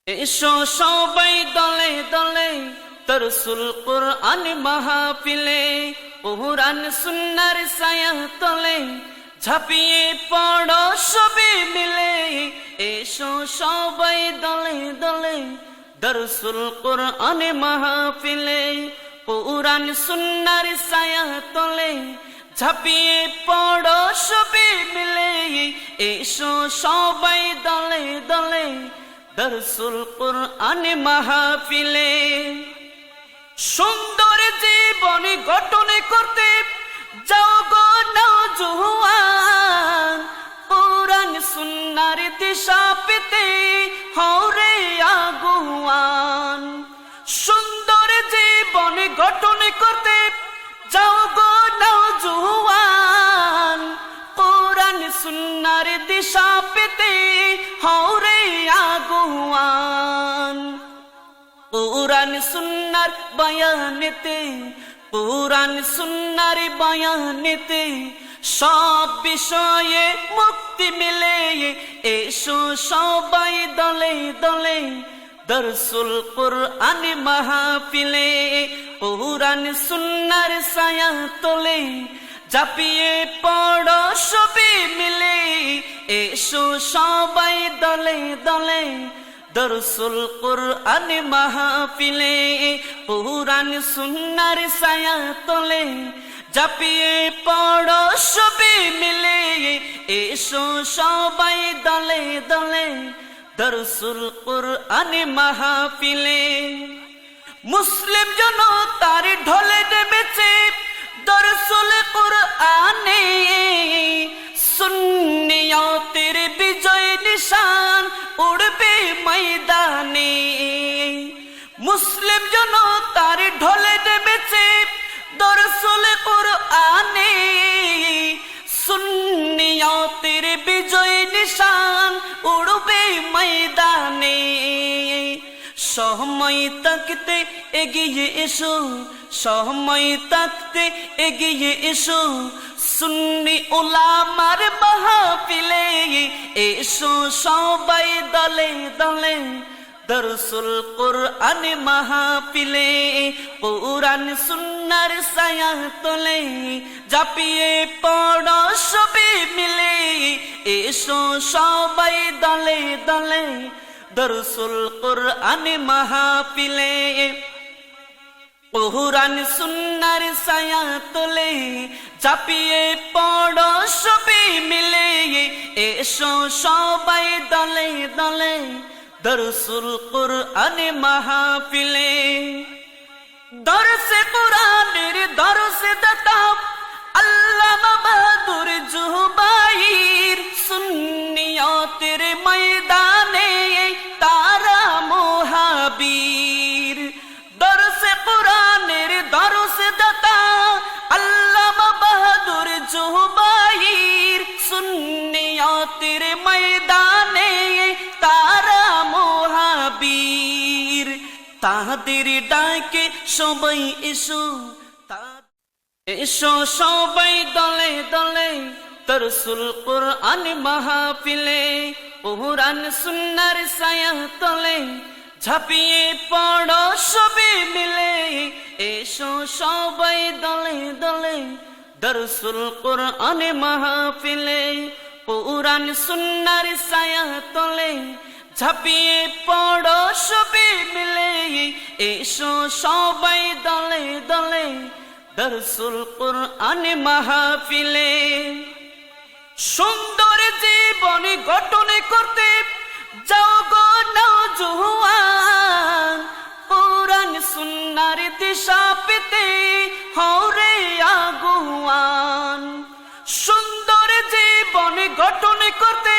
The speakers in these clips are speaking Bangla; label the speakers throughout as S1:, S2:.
S1: এসো সবাই দলে দলে দরসুল কুরআন মাহফিলে, কুরআন সুন্নাহর ছায়া তলে ঝাঁপিয়ে পড়ো সবে মিলে। এসো সবাই দলে দলে দরসুল কুরআন মাহফিলে, কুরআন সুন্নাহর ছায়া তলে ঝাঁপিয়ে পড়ো সবে মিলে। এসো সবাই দলে দলে দরসুল কুরআন মাহফিলে। সুন্দর জীবন গঠন করতে যাও গো নওজোয়ান, কুরআন সুন্নাহর দিশা পেতে হও রে আগুয়ান। সুন্দর জীবন গঠন করতে যাও গো নওজোয়ান, কুরআন সুন্নাহর দিশা পেতে হও রে আগুয়ান। কুরআন সুন্নাহর বয়ানেতে, কুরআন সুন্নাহর বয়ানেতে সব বিষয়ে মুক্তি মিলে। এসো সবাই দলে দলে দরসুল কুরআন মাহফিলে, কুরআন সুন্নাহর ছায়া তলে ঝাঁপিয়ে পড়ো সবে মিলে। এসো সবাই দলে দলে দরসুল কুরআন মাহফিলে, কুরআন সুন্নাহর ছায়া তলে ঝাঁপিয়ে পড়ো সবে মিলে। এসো সবাই দলে দলে দরসুল কুরআন মাহফিলে। মুসলিম জনতার ঢলে নেমেছে দরসুল কুরআনে, সুন্নিয়তের বিজয় নিশান উড়বে ময়দানে। মুসলিম জনতার ঢলে নেমেছে দরসুল কুরআনে, সুন্নিয়তের বিজয় নিশান উড়বে ময়দানে। সময় থাকতে এগিয়ে এসো, সময় থাকতে এগিয়ে এসো সুন্নি উলামার মাহফিলে। এসো সবাই দলে দলে দরসুল কুরআন মাহফিলে, কুরআন সুন্নাহর ছায়া তলে ঝাঁপিয়ে পড়ো সবে মিলে। এসো সবাই দলে দলে দরসুল কুরআন মাহফিলে, কুরআন সুন্নাহর ছায়া তলে ঝাঁপিয়ে পড়ো সবে মিলে। এসো সবাই দলে দলে দরসুল কুরআন মাহফিলে। দরসে কুরআনের দরসে দাতা আল্লামা বাহাদুর জুবাইর, সুন্নিয়তের ময়দানে তারা মুহাবির। দরসে কুরআনের দরসে দাতা আল্লামা বাহাদুর জুবাইর, সুন্নিয়তের ময়দানে তারা মুহাবির। তাদের ডাকে সবাই এসো, এসো সবাই দলে দলে দরসুল কুরআন মাহফিলে, কুরআন সুন্নাহর ছায়া তলে ঝাঁপিয়ে পড়ো সবে মিলে। এসো সবাই দলে দলে দরসুল কুরআন মাহফিলে, কুরআন সুন্নাহর ছায়া তলে ঝাঁপিয়ে পড়ো সবে মিলে। এসো সবাই দলে দলে দরসুল কুরআন মাহফিলে। সুন্দর জীবন গঠন করতে যাও গো নওজোয়ান, কুরআন সুন্নাহর দিশা পেতে হও রে আগুয়ান। সুন্দর জীবন গঠন করতে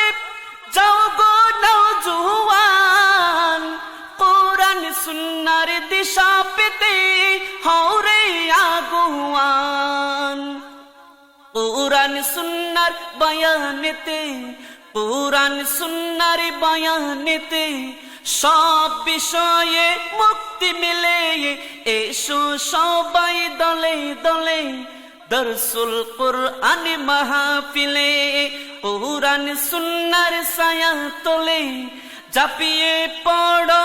S1: যাও গো নওজোয়ান, কুরআন সুন্নাহর দিশা পেতে হও রে আগুয়ান। কুরআন সুন্নাহর বয়ানেতে, কুরআন সুন্নাহর বয়ানেতে সব বিষয়ে মুক্তি মিলে। এসো সবাই দলে দলে দরসুল কুরআন মাহফিলে, কুরআন সুন্নাহর ছায়া তলে ঝাঁপিয়ে পড়ো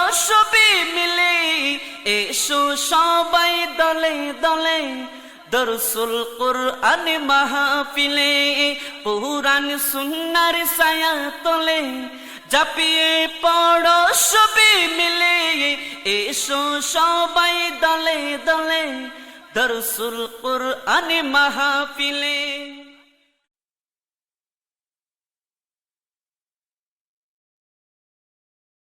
S1: দরসুল কুরআন মাহফিলে পুরান সুন্নার ছায়া তলে জাপিয়ে পড়ো সবে মিলে এসো সবাই দলে দলে দরসুল কুরআন মাহফিলে।